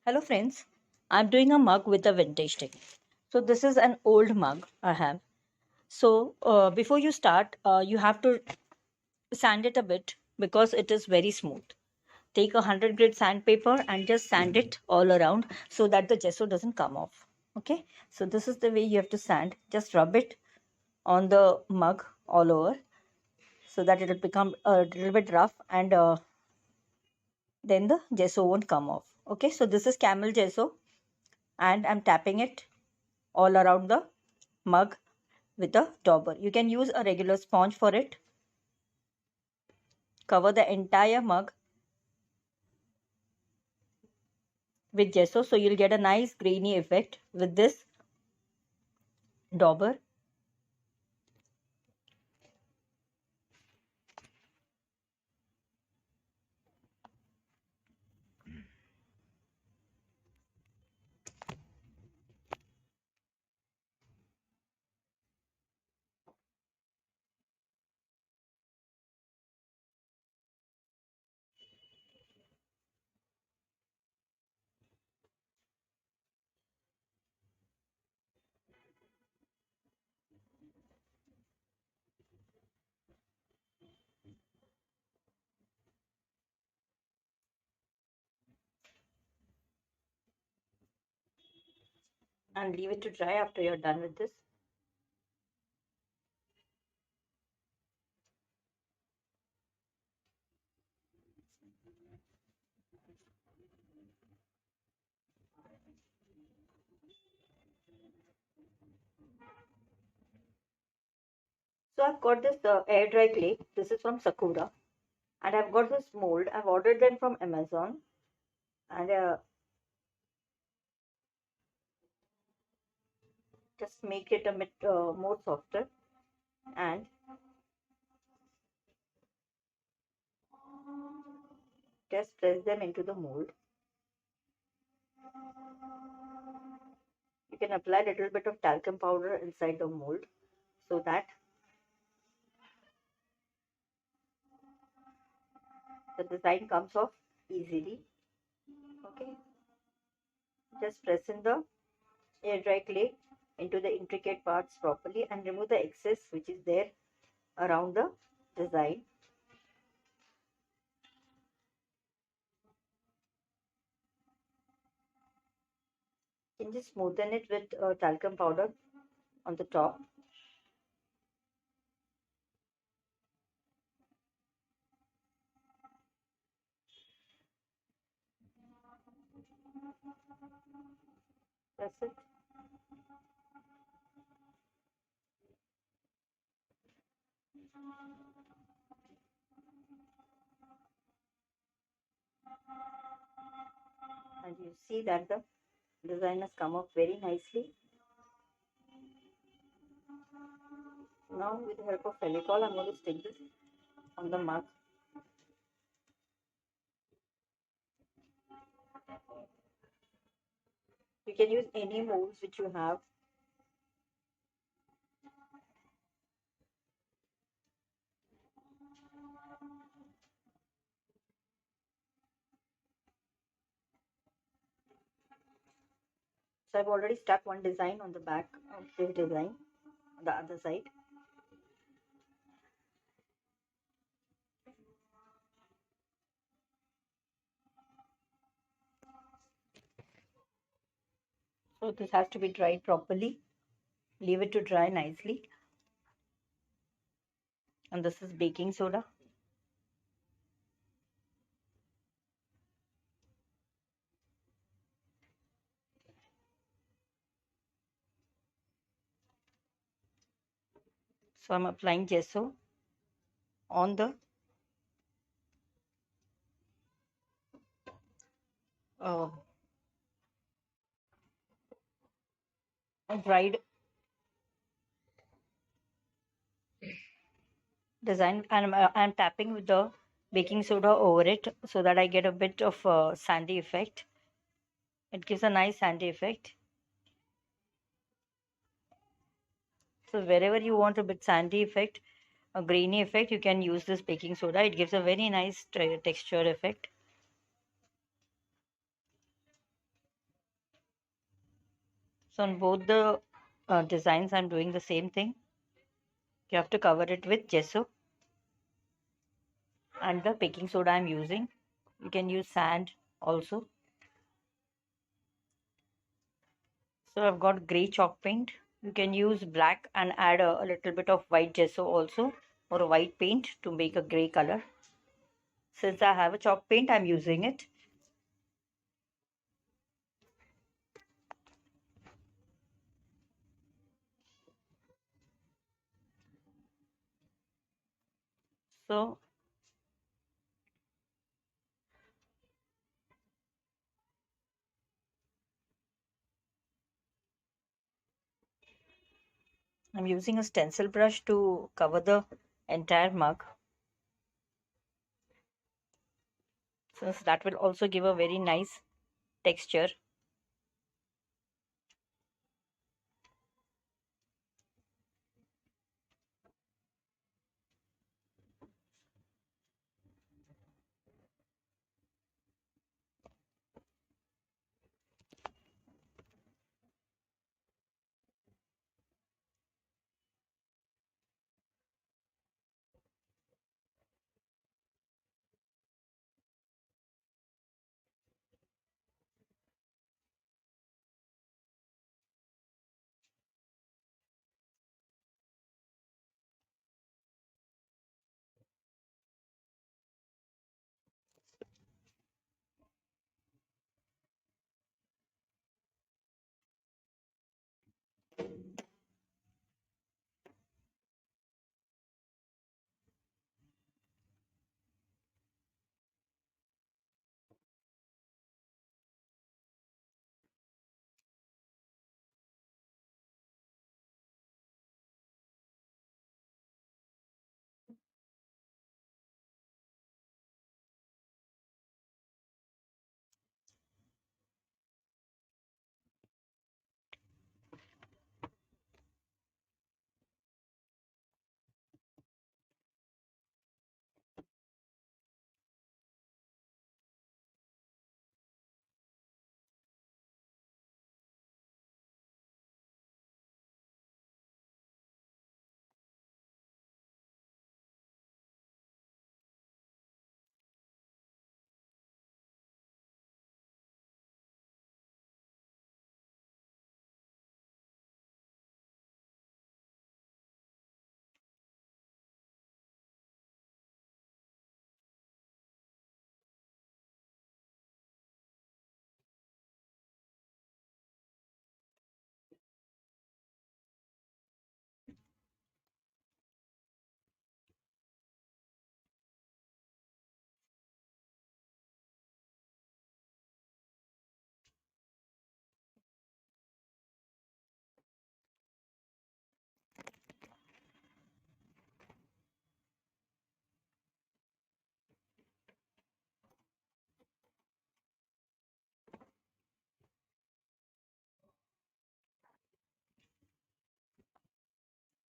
Hello friends, I'm doing a mug with a vintage technique. So this is an old mug I have. So before you start, you have to sand it a bit because it is very smooth. Take 100 grit sandpaper and just sand it all around so that the gesso doesn't come off. Okay, so this is the way you have to sand. Just rub it on the mug all over so that it will become a little bit rough and then the gesso won't come off. Okay, so this is camel gesso and I'm tapping it all around the mug with a dauber. You can use a regular sponge for it. Cover the entire mug with gesso so you'll get a nice grainy effect with this dauber. And leave it to dry after you're done with this. So I've got this air dry clay. This is from Sakura. And I've got this mold. I've ordered them from Amazon. And just make it a bit more softer. And just press them into the mold. You can apply a little bit of talcum powder inside the mold so that the design comes off easily. Okay, just press in the air dry clay into the intricate parts properly and remove the excess which is there around the design. You can just smoothen it with talcum powder on the top. That's it. And you see that the design has come up very nicely. Now with the help of Fevicol, I'm going to stick this on the mug. You can use any molds which you have. So I've already stuck one design on the back of this design on the other side. So this has to be dried properly. Leave it to dry nicely. And this is baking soda. So I'm applying gesso on the uh, dried design, and I'm tapping with the baking soda over it so that I get a bit of sandy effect. It gives a nice sandy effect. So wherever you want a bit sandy effect, a grainy effect, you can use this baking soda. It gives a very nice texture effect. So on both the designs, I'm doing the same thing. You have to cover it with gesso, and the baking soda I'm using. You can use sand also. So I've got gray chalk paint. You can use black and add a little bit of white gesso also, or a white paint to make a gray color. Since I have a chalk paint, I'm using it. So I'm using a stencil brush to cover the entire mug, since that will also give a very nice texture.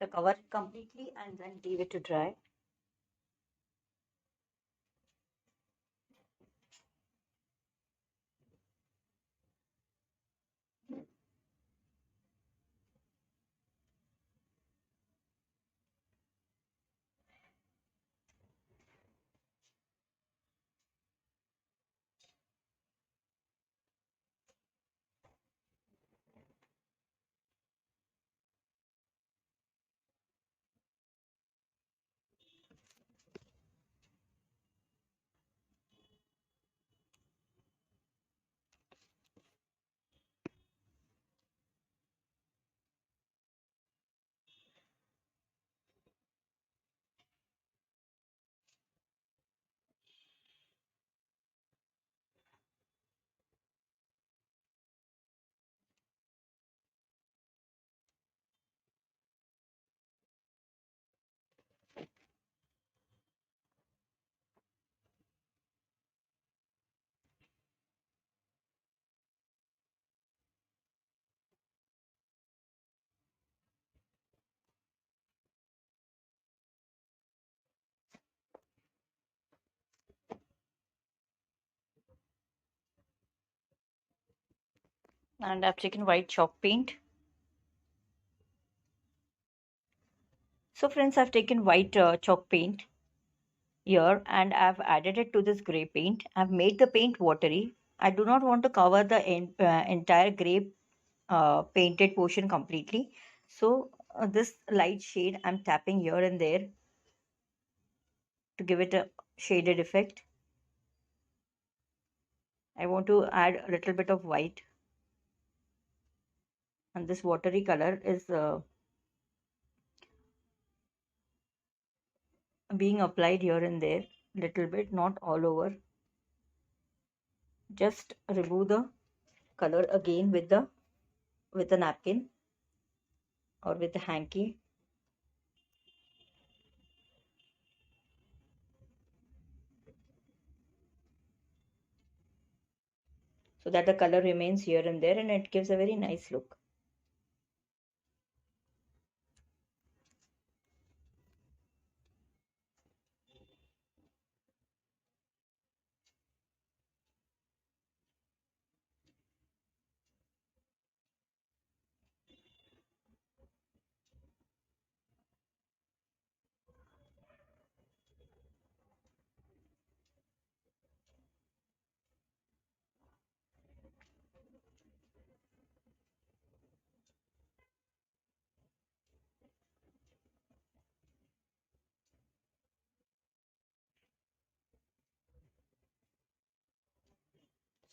So cover it completely and then leave it to dry. And I've taken white chalk paint. So friends, I've taken white chalk paint here and I've added it to this gray paint. I've made the paint watery. I do not want to cover the entire gray painted portion completely. So this light shade I'm tapping here and there to give it a shaded effect. I want to add a little bit of white, and this watery color is being applied here and there, little bit, not all over. Just remove the color again with a napkin or with a hanky. So that the color remains here and there and it gives a very nice look.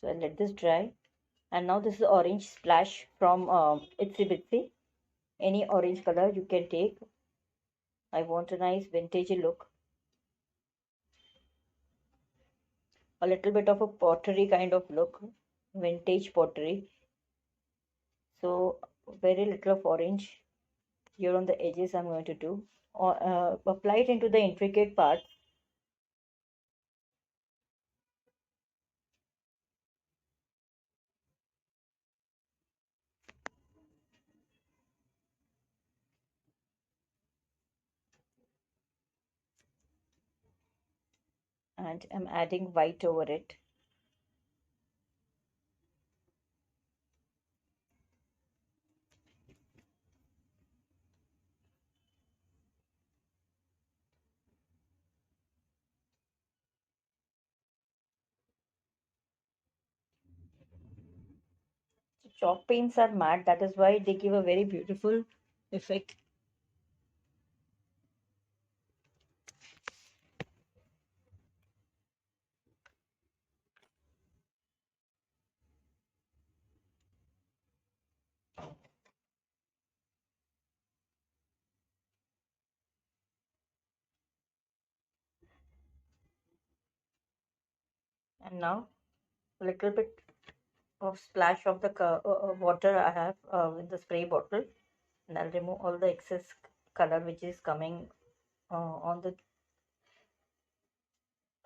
So I'll let this dry. And now this is orange splash from Itsy Bitsy. Any orange color you can take. I want a nice vintage look. A little bit of a pottery kind of look. Vintage pottery. So very little of orange here on the edges I'm going to do. Or apply it into the intricate parts. And I'm adding white over it. So chalk paints are matte, that is why they give a very beautiful effect. And now a little bit of splash of the water I have in the spray bottle, and I'll remove all the excess color which is coming on the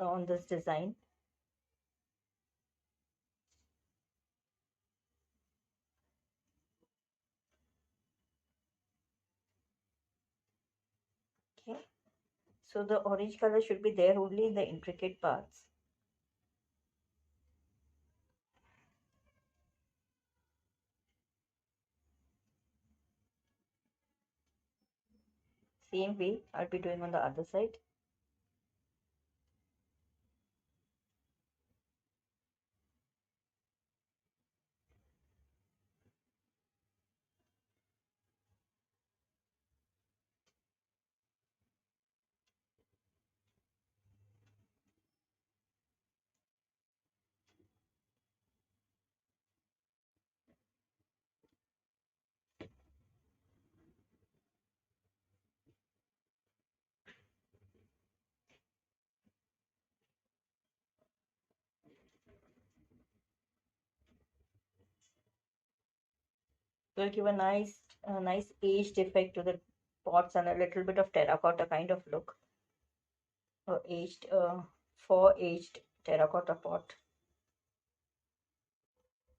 on this design. Okay, so the orange color should be there only in the intricate parts. Same way I'll be doing on the other side. So it'll give a nice aged effect to the pots and a little bit of terracotta kind of look. Aged, for aged terracotta pot.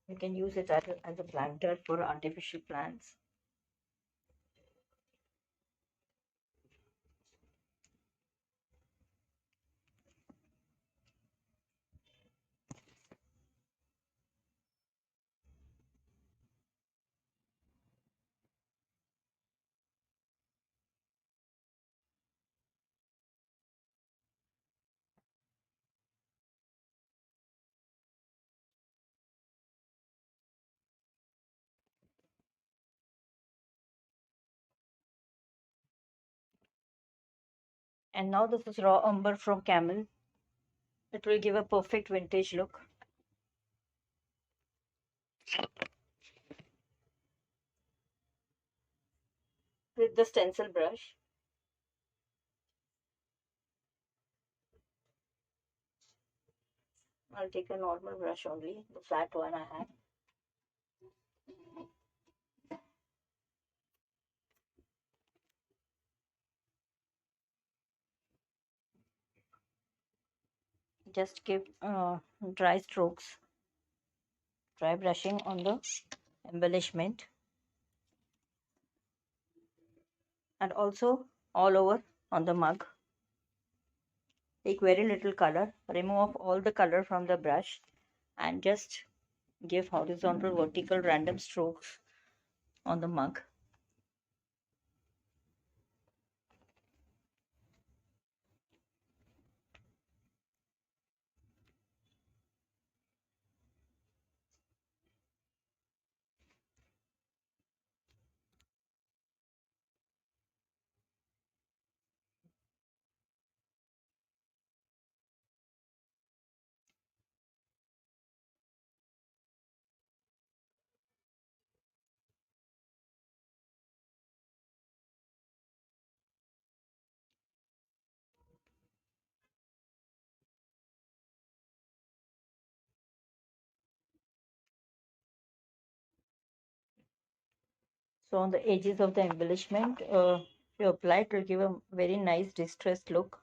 You can use it as a planter for artificial plants. And now this is raw umber from Camel. It will give a perfect vintage look. With the stencil brush, I'll take a normal brush only, the flat one I have. Just give dry strokes, dry brushing on the embellishment, and also all over on the mug. Take very little color, remove off all the color from the brush, and just give horizontal, vertical, random strokes on the mug. So on the edges of the embellishment, if you apply, it will give a very nice distressed look.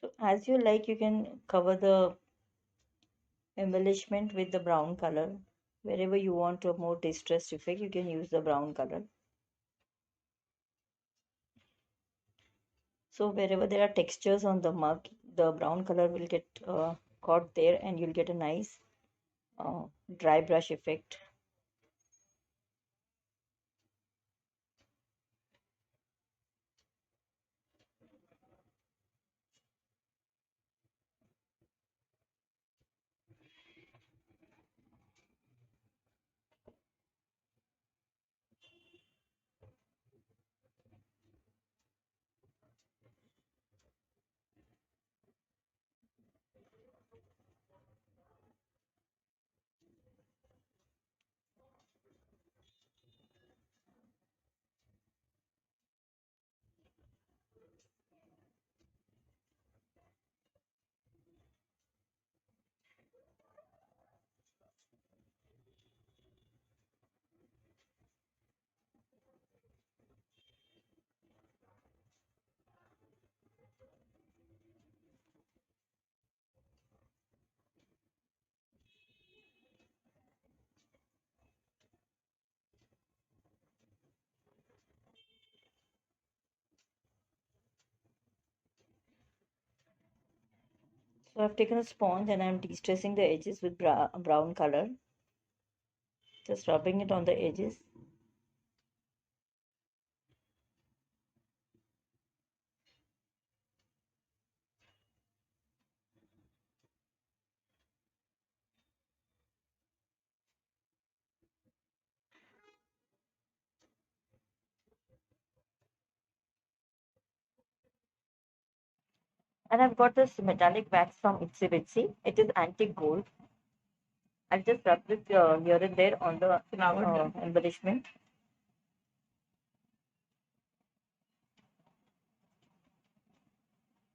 So as you like, you can cover the embellishment with the brown color. Wherever you want a more distressed effect, you can use the brown color. So wherever there are textures on the mug, the brown color will get caught there, and you'll get a nice dry brush effect. So I've taken a sponge and I'm de-stressing the edges with brown color. Just rubbing it on the edges. And I've got this metallic wax from Itsy Bitsy. It is antique gold. I'll just rub this here and there on the embellishment.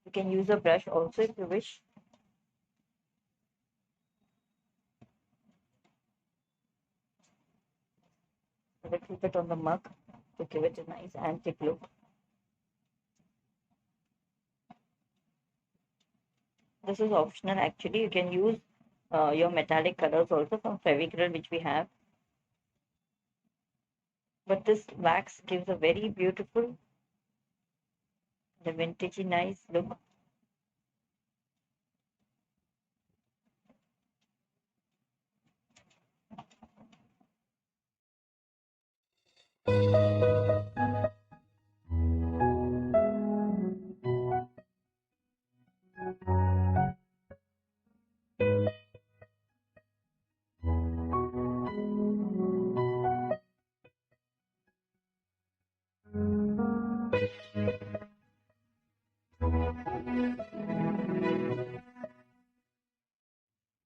You can use a brush also if you wish. A little bit on the mug to give it a nice antique look. This is optional actually. You can use your metallic colors also from Fevicol which we have. But this wax gives a very beautiful, the vintagey nice look.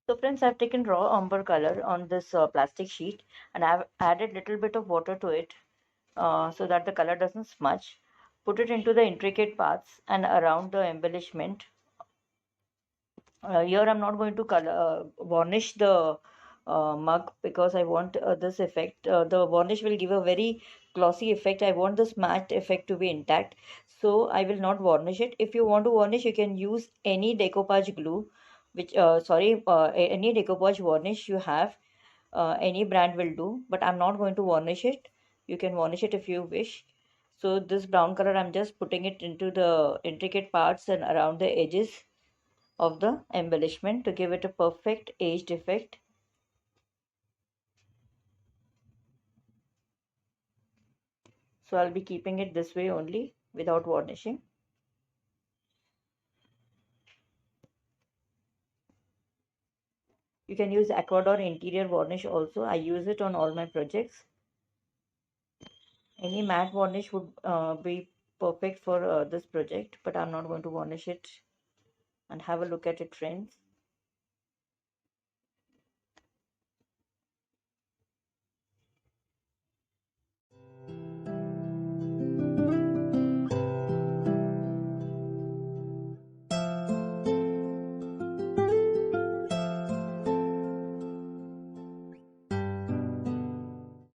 So friends, I've taken raw umber color on this plastic sheet and I've added little bit of water to it so that the color doesn't smudge. Put it into the intricate parts and around the embellishment. Here I'm not going to varnish the mug because I want this effect. The varnish will give a very glossy effect. I want this matte effect to be intact. So I will not varnish it. If you want to varnish, you can use any decoupage glue, which, any decoupage varnish you have. Any brand will do, but I'm not going to varnish it. You can varnish it if you wish. So this brown color, I'm just putting it into the intricate parts and around the edges of the embellishment to give it a perfect aged effect. So I'll be keeping it this way only without varnishing. You can use Aquador interior varnish also. I use it on all my projects. Any matte varnish would be perfect for this project, but I'm not going to varnish it. And have a look at it, friends.